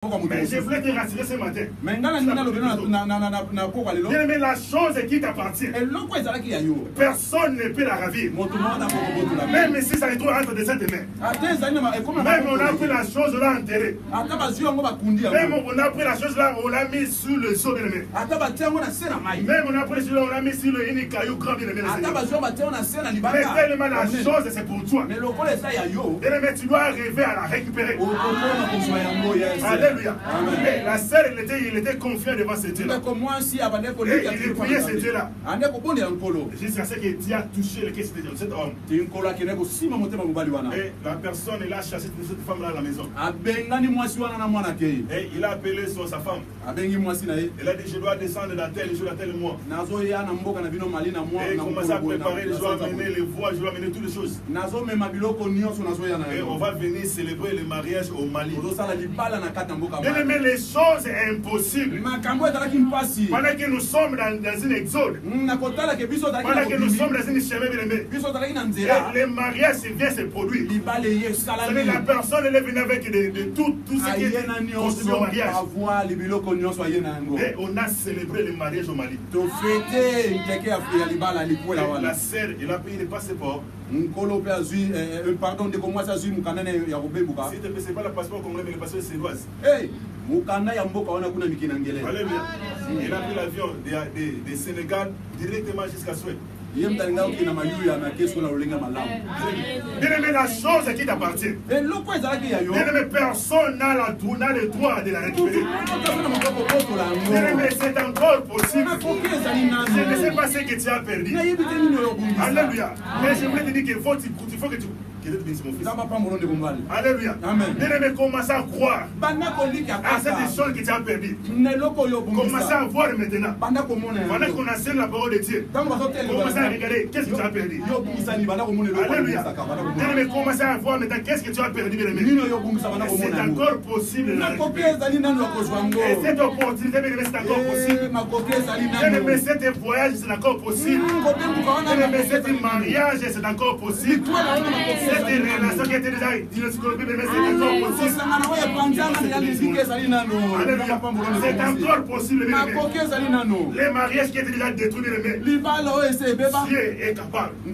Mais je voulais te rassurer ce matin. Mais la chose qui t'appartient, personne ne peut la ravir. Même si ça est trop entre de cette main. Même on a pris la chose, on l'a enterrée. Même on a pris la chose là, on l'a mis sous le seau de la main. Même on a pris celui-là, on l'a mis sur le caillou grand de la main. Mais tellement la chose, c'est pour toi. Mais tu dois arriver à la récupérer. Alléluia. Et la sœur, il était confiant devant ce Dieu-là. Et il priait ce Dieu-là. Jusqu'à ce que Dieu a touché le cœur de cet homme. Et la personne, il a chassé cette femme-là à la maison. Et il a appelé sa femme. Il a dit, je dois descendre dans tel jour, dans tel mois. Et il commence à préparer, je dois amener les voies, je dois amener toutes les choses. Et on va venir célébrer le mariage au Mali. Mais les choses impossibles. Pendant que nous sommes dans une exode. Pendant que nous sommes dans une chemin bien-aimée. Le mariage vient se produire. La personne elle est venue avec de tout ce qui est constitué au mariage. Et on a célébré le mariage au Mali. La sœur, il a payé le passeport. Pardon, de comment ça s'il c'est pas le passeport congolais, mais le passeport suédoise. Alléluia. Il a pris l'avion de Sénégal directement jusqu'à Suède. Bien aimé, la chose qui t'appartient. Bien aimé, personne n'a le droit de la récupérer. Bien aimé, c'est encore possible. Je ne sais pas ce que tu as perdu. Alléluia. Mais je voulais te dire qu'il faut que tu Alléluia. Bien aimé, commence à croire à cette chose que tu as perdue. Commence à voir maintenant. Pendant qu'on enseigne la parole de Dieu. Commence à regarder qu'est-ce que tu as perdu. Alléluia. Bien aimé, commence à voir maintenant qu'est-ce que tu as perdu. C'est encore possible. Et cette opportunité, c'est encore possible. Bien aimé, cet voyage, c'est encore possible. Bien aimé, cet mariage, c'est encore possible. Cette relation qui était déjà diagnostiquée, c'est encore possible. C'est encore possible. Les mariages qui étaient déjà détruits, Dieu est capable de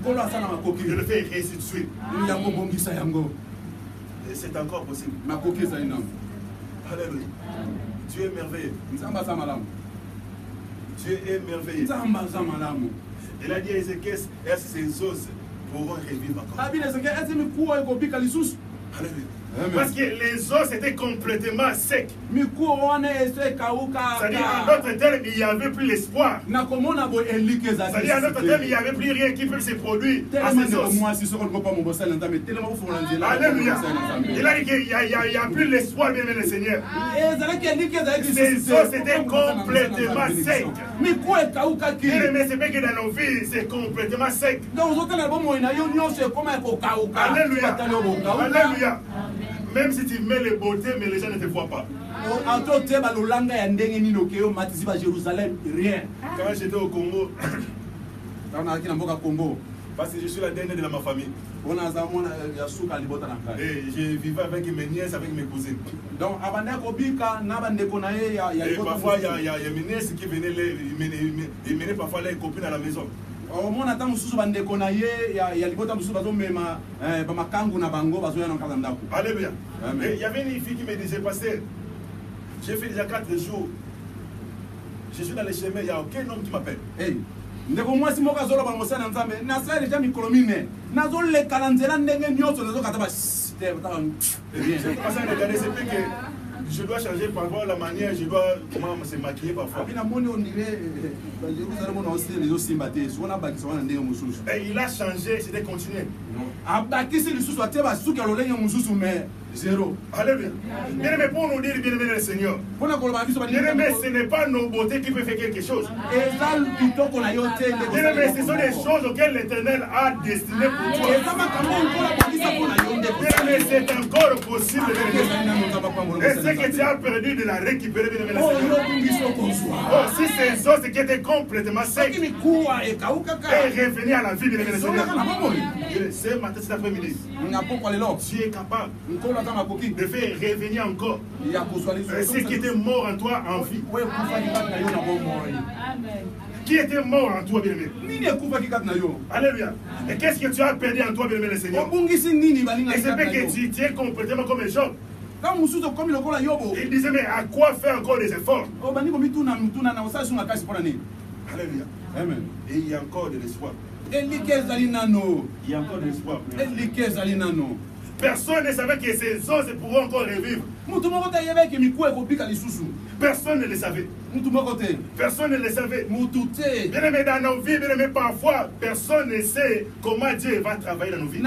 le faire réussir tout de suite. C'est encore possible. Alléluia. Dieu est merveilleux. Dieu est merveilleux. Il a dit à Ézéchiel, ces os pourront revivre encore. Alléluia. Parce que les os étaient complètement secs. C'est-à-dire, en d'autres termes, il n'y avait plus l'espoir. C'est-à-dire, en d'autres termes, il n'y avait plus rien qui peut se produire à ces os. Alléluia. Il a dit qu'il n'y a plus l'espoir, bien le Seigneur. Ces os étaient complètement secs. Mais c'est pas que dans nos vies, c'est complètement sec. Alléluia. Alléluia. Même si tu mets les beautés, mais les gens ne te voient pas. Quand j'étais au Congo, parce que je suis la dernière de ma famille. Et je vivais avec mes nièces, avec mes cousines. Donc, et parfois, il y a mes nièces qui venaient, ils menaient parfois les copines à la maison. Alléluia. Et il y avait une fille qui me disait, pasteur, j'ai fait déjà 4 jours. Je suis dans les chemins, il n'y a aucun homme qui m'appelle. Ndeko mwasi moka zolo ba mosana nzambe na sala deja mikolo mine nazo le kalanzela ndenge nyoso nazo kataba bien c'est pas ça regarder c'est que je dois changer parfois la manière je dois comment se maquiller parfois abina moni on dirait Jérusalem on aussi les simbaté so na bakisa wana ndenge mususu et il a changé c'était continuer abakisi lisusu ateba suki alolenge mususu mais zéro. Alléluia. Bien aimé, pour nous dire, bien aimé le Seigneur. Bien aimé, ce n'est pas nos beautés qui peuvent faire quelque chose. Bien aimé, ce sont des choses auxquelles l'Éternel a destiné pour toi. Bien aimé, c'est encore possible. Et ce que tu as perdu de la récupérer, bien aimé le Seigneur. Oh, si ces os qui étaient complètement secs et revenir à la vie, bien aimé le Seigneur. Ce matin, cet après-midi, Dieu est capable de faire revenir encore ceux qui étaient morts en toi en vie. Qui était mort en toi, bien-aimé? Alléluia. Et qu'est-ce que tu as perdu en toi, bien-aimé, le Seigneur? Et c'est vrai que tu es complètement comme un Job. Il disait, mais à quoi faire encore des efforts? Alléluia. Amen. Et il y a encore de l'espoir. Il y a encore de l'espoir. Personne ne savait que ces os pourront encore revivre. Personne ne le savait. Personne ne le savait. Bien aimé, dans nos vies, bien aimé, parfois, personne ne sait comment Dieu va travailler dans nos vies.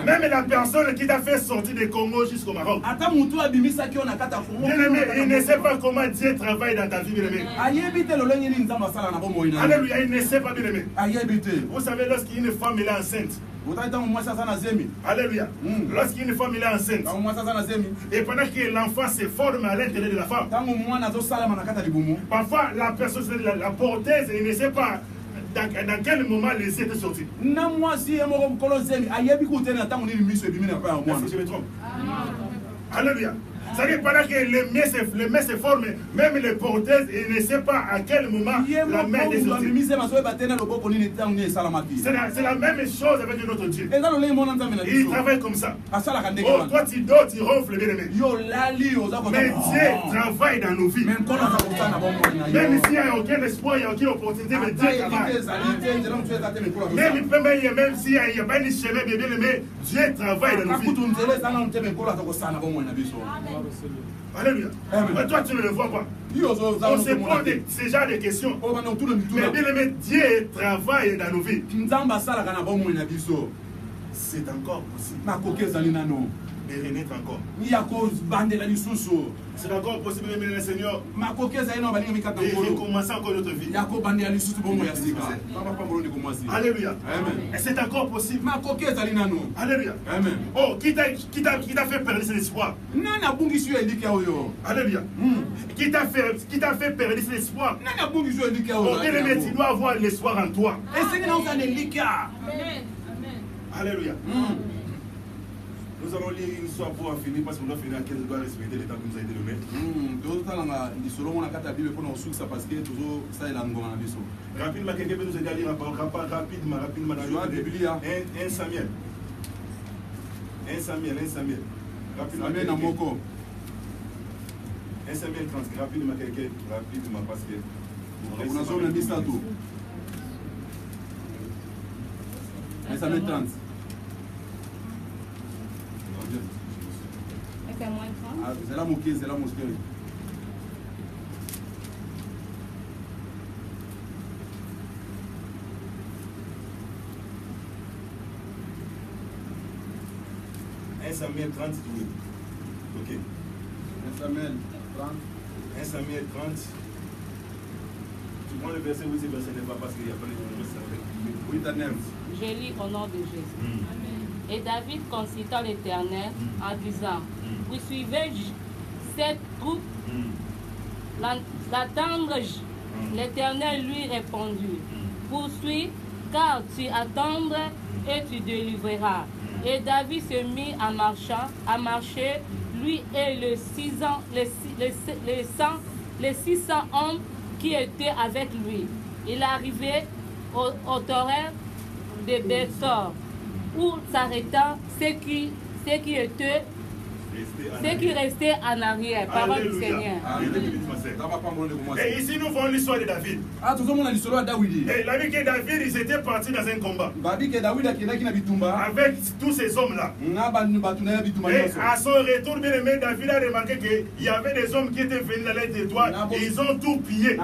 Même la personne qui t'a fait sortir du Congo jusqu'au Maroc. Bien aimé, il ne sait pas comment Dieu travaille dans ta vie, bien aimé. Alléluia, il ne sait pas, bien aimé. Vous savez, lorsqu'une femme est enceinte, alléluia. Lorsqu'une femme est enceinte, et pendant que l'enfant se forme à l'intérieur de la femme, parfois la personne, la porteuse, elle ne sait pas dans quel moment laisser être sorti. Est-ce que je me trompe? Alléluia. C'est-à-dire pendant que le mets se forme, même les porteuses, ils ne savent pas à quel moment la mère est sortie. C'est la même chose avec notre Dieu. Il travaille comme ça. Oh, toi tu dors, tu ronfles, bien aimé. Mais Dieu travaille dans nos vies. Même s'il n'y a aucun espoir, il n'y a aucune opportunité, mais Dieu travaille. Même s'il n'y a pas de chemin, bien aimé, Dieu travaille dans nos vies. Alléluia. Mais toi, tu ne le vois pas. On se pose ce genre de questions. Mais bien aimé, Dieu travaille dans nos vies. C'est encore possible de renaître encore. C'est encore possible de le Seigneur. Et recommencer encore notre vie. Alléluia. Et c'est encore possible. Alléluia. Oh, qui t'a fait perdre cet espoir? Alléluia. Qui t'a fait perdre cet espoir? Oh, bien aimé, tu dois avoir l'espoir en toi. Alléluia. Nous allons lire une histoire pour en finir parce qu'on doit finir à 15 doit respecter le temps que nous a été donné. Rapidement, quelqu'un peut nous aider à lire la parole rapidement. 1 Samuel. 1 Samuel. Rapidement. 1 Samuel 30. Rapidement, quelqu'un. Rapidement, parce que. Un Samuel 30. C'est la moquée, c'est la mosquée. Samuel 30, oui. Ok. 1 Samuel 30. 1 Samuel 30. Tu prends le verset, oui, c'est verset n'est pas parce qu'il n'y a pas de verset. 8 à 9. Je lis au nom de Jésus. Et David consulta l'Éternel en disant, vous suivez cette troupe, l'attendre-je? L'Éternel lui répondit, poursuis, car tu attendras et tu délivreras. Et David se mit à marcher, lui et les 600 hommes qui étaient avec lui. Il arrivait au torrent de Bethsor, où s'arrêta ceux qui restaient en arrière. Parole du Seigneur. Et ici nous voyons l'histoire de David. Et la vie que David, ils étaient partis dans un combat avec tous ces hommes-là. Et à son retour, bien aimé, David a remarqué qu'il y avait des hommes qui étaient venus à l'aide de toi et ils ont tout pillé.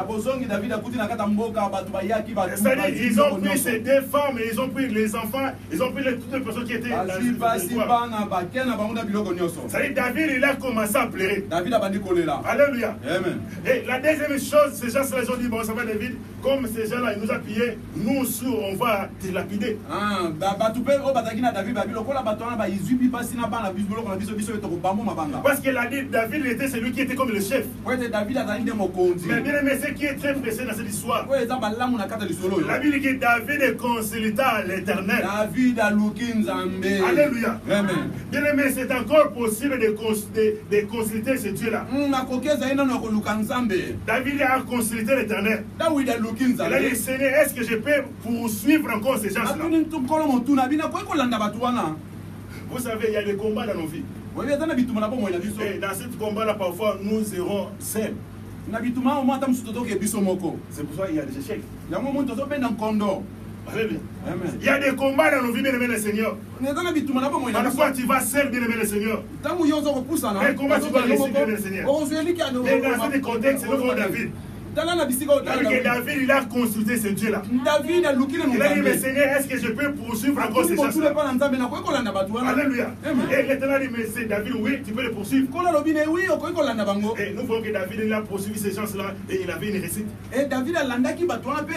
C'est-à-dire, ils ont pris ces deux femmes, et ils ont pris les enfants, ils ont pris toutes les personnes qui étaient dans le territoire. C'est-à-dire, David David, il a commencé à pleurer. David a bandi kolela. Alléluia. Amen. Et la deuxième chose, ces gens-là, ils ont dit, bon, ça va David, comme ces gens-là, ils nous ont pillés, nous, on va te lapider. Ah, tu peux, oh, Batakina David, David, le cola batona, bah, ils zubi pas si n'a pas la bisou, la bisou, bisou, et bambou, ma banga. Parce que David, il était celui qui était comme le chef. Ouais, David a donné des mots conduits. Mais bien aimé, ce qui est très précis dans cette histoire, Ouais, ça va là, mon akata du solo. la Bible dit que David consulta l'Éternel. David a looking Zambé. Alléluia. Amen. Bien aimé, c'est encore possible de consulter ce Dieu-là. Na kokeza ina na kolukan Zambé. David a consulté l'Éternel. David a looking Il a dit, Zambé. Seigneur, est-ce que je peux poursuivre encore ces gens-là? Atuni tukolo motuna bina ko kolanda batuana. Vous savez, il y a des combats dans nos vies. Ouais, tana bituma na bo moina biso. Et dans ce combat-là, parfois, nous serons seuls. Na bituma o mata msutoto ke biso moko. C'est pour ça qu'il y a des échecs. Yango mo tozo benda kondo. Alléluia. Amen. Il y a des combats dans nos vies, bien aimé le Seigneur. Ne tana bituma na bo moina biso. Parfois, tu vas seul, bien aimé le Seigneur. Tangu yozo ko pusa na. Mais comment tu vas réussir, bien aimé le Seigneur? O zeli ki ano. Et dans ce contexte, c'est notre David. Tala na bisiko David, il a consulté ce Dieu-là. David a looking Il a dit, mais Seigneur, est-ce que je peux poursuivre encore ces gens-là? Alléluia. Et l'Éternel dit, mais c'est David, oui, tu peux le poursuivre. Et nous voyons que David, il a poursuivi ces gens-là et il avait une réussite. Et David a landaki batwana pe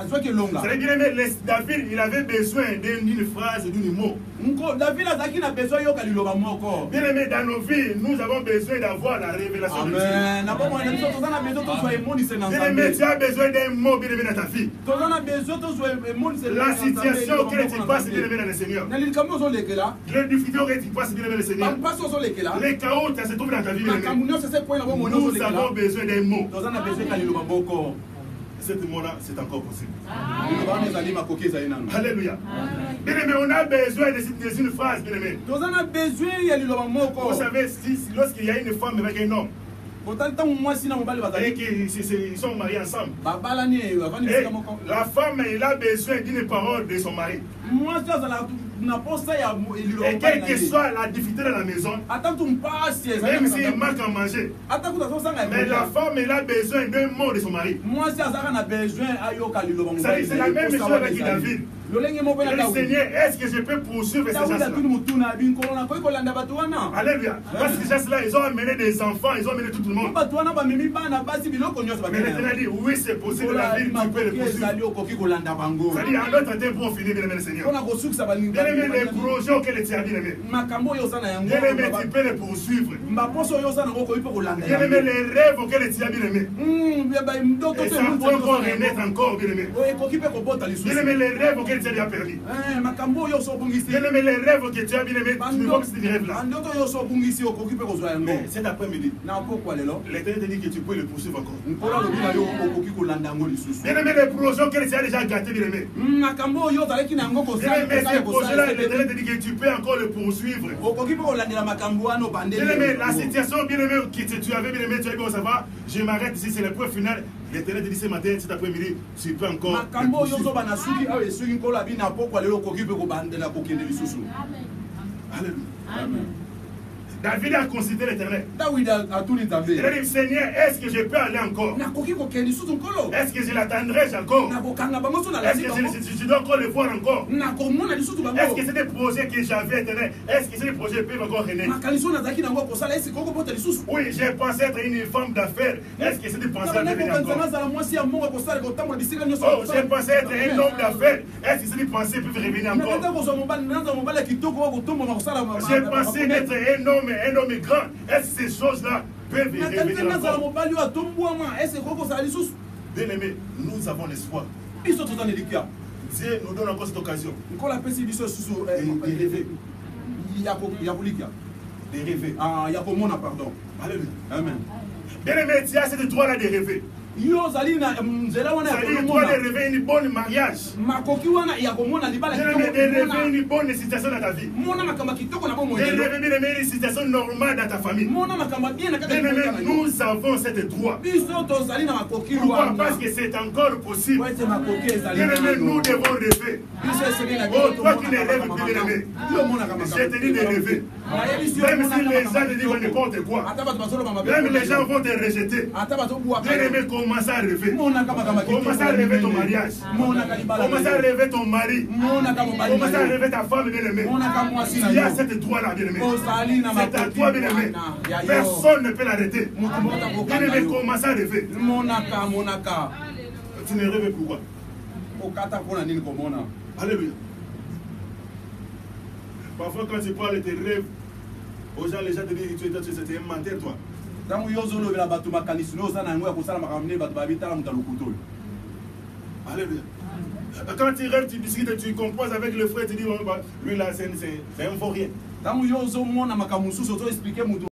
azwaki longa. C'est bien aimé, David, il avait besoin d'une phrase, d'un mot. David azaki na besoin yoka liloba moko. Bien aimé, dans nos vies, nous avons besoin d'avoir la révélation de Dieu. Amen. Na bomo na biso tozana besoin to soye moni se na Bien aimé, tu as besoin d'un mot, bien aimé, dans ta vie. tozana besoin to soye moni se La situation que tu passes, bien aimé, dans le Seigneur. na likambo zo lekela. Les difficultés que tu passes, bien aimé, dans le Seigneur. Paso zo lekela. Les chaos qui se trouvent dans ta vie, bien aimé. Makambo se point na bomo Nous avons besoin d'un mot. tozana besoin ka liloba moko. Cet mot-là, c'est encore possible. Liloba na zali makoki za ina. Alléluia. Bien aimé, on a besoin de une phrase, bien aimé. Tozana besoin ya liloba moko. Vous savez, lorsqu'il y a une femme avec un homme, Pourtant moi si na mobali et bazali. qu'ils sont mariés ensemble, Babala ni avani et sika moko. la femme, elle a besoin d'une parole de son mari. Moi ça la na posa ya liloba. Et quelle que soit la difficulté dans la maison, Attends tu mpasi même s'il manque à manger, Attends tu ça sanga. mais la femme, elle a besoin d'un mot de son mari. Moi si azaka na besoin ayoka liloba mobali. C'est la même chose avec David. Lolenge mo Et pena le David. Seigneur, est-ce que je peux poursuivre ces David gens-là? atuni mutuna bin kolona ko kolanda batuana. Alléluia. Parce que ces gens-là, ils ont amené des enfants, ils ont amené tout le monde. Batuana ba mimi bana basi biloko nyos ba Mais l'Éternel dit, oui, c'est possible, David, tu peux le poursuivre. ezali okoki kolanda bango. C'est-à-dire, en d'autres termes, pour finir, bien aimé le Seigneur. Pona kosukisa balingi. Bien aimé, les projets auxquels tu as bien aimé. Makambo yo sana yango. Bien aimé, tu peux les poursuivre. Mbaposo yo sana ko ipo kolanda. Bien aimé, les rêves auxquels tu as bien aimé. Ndoto Et ça peut encore renaître encore, bien aimé. ekoki pe kobota lisusu. Bien aimé, les rêves auxquels tu as déjà perdu. Makambo yo so bungisi. Bien aimé, les rêves que tu as bien aimé, tu ne vois que c'est des rêves là. Ndoto yo so bungisi okoki pe kozwa yango. Mais cet après-midi, Na pourquoi lelo? l'Éternel te dit que tu peux le poursuivre encore. Nkola lobina yo okoki kolanda yango lisusu. Bien aimé, les projets auxquels tu as déjà gâté, bien aimé. Makambo yo zaleki na yango Bien kosala aimé, ces projets-là, l'Éternel te dit que tu peux encore le poursuivre. okoki pe kolandela makambo wana obandeli. Bien aimé, la situation, bien aimé, que tu avais, bien aimé, tu as dit, bon, ça va, je m'arrête ici, c'est le point final. L'Éternel te dit ce matin, cet après-midi, tu peux encore. le makambo yo poursuivre. zo bana suki awe suki nkola bina pourquoi lelo okoki pe kobandela kokende lisusu. Alléluia. Amen. David a considéré l'Éternel. David atuni nzambe. Il a dit, Seigneur, est-ce que je peux aller encore? nakoki kokende lisusu nkolo. Est-ce que je l'attendrai encore? nakokanga bango so na Est-ce lasi que bango. je dois encore le voir encore? nakomona lisusu bango. Est-ce que c'est des projets que j'avais, Éternel? Est-ce que c'est des projets qui peuvent encore renaître? makanisi oyo nazalaki nango kosala esi kokobota lisusu. Oui, j'ai pensé être une femme d'affaires. Est-ce que c'est des pensées à devenir nakokanisa encore? nazala mwasi ya mongo kosala kotambola bisika nyonso. Oh, j'ai pensé être un homme d'affaires. Est-ce que c'est des pensées qui peuvent revenir encore? nakata kozwa mobali naza mobali ya kitoko wa kotomboma kosala. J'ai pensé d'être un homme grand. Est-ce que ces choses-là peuvent nakanisa revenir nazala encore? mobali oyo atombwama esi ekoki kosala lisusu. Bien aimé, nous avons l'espoir. biso toza na likia. Dieu nous donne encore cette occasion nkola apesi biso susu de rêver. ya kolikia. De rêver. ya komona pardon. Alléluia. Amen. Bien aimé, tu as ce droit-là de rêver. yo ozali na nzela wana ya C'est-à-dire, toi de komona. rêver une bonne mariage. makoki wana ya komona libala Bien aimé, de rêver une bonne situation dans ta vie. mona makambo ya kitoko na De bomoi. rêver, bien aimé, une situation normale dans ta famille. mona makambo ya bien na kati ya Bien aimé, kimoko na yo. nous avons cette droit. biso tozali na makoki Pourquoi? wana. Parce que c'est encore possible. po ete makoki ezali Bien na aimé, nous yo. devons rêver. biso esengeli na Oh, biso toi qui ne tomonaka rêves makambo plus, bien aimé. yo omonaka makambo. Je te dis de rêver. Nayebi si yo Même si omonaka les makambo gens te disent kitoko. n'importe quoi. ata bato bazoloba mabe. Même les gens vont te rejeter. ata bazobwaka Bien yo. aimé, commences à rêver. Mona kama kama Commence à rêver ton mariage. Mona kalibala. Commence à rêver ton mari. Mona kama mari. Commence à rêver ta femme bien-aimée. Mona kama mwasi na Il y a yo. cette droit-là bien-aimé. C'est à toi bien-aimé. Personne ne peut l'arrêter. Bien-aimé, commence à rêver. Monaka, monaka. Tu ne rêves pourquoi? Okata kona nini komona. Alléluia. Parfois quand tu parles de tes rêves, aux gens, les gens te disent que tu es un menteur toi. Tangu yozolo bila batu makanisi no sana ngwa kusala makamne batu babitala mutalukuto. Alléluia. Quand tu rêves, tu discutes, tu composes avec le frère, tu dis lui là c'est un faux rien. Tangu yozo mona makamusu soto expliquer mutu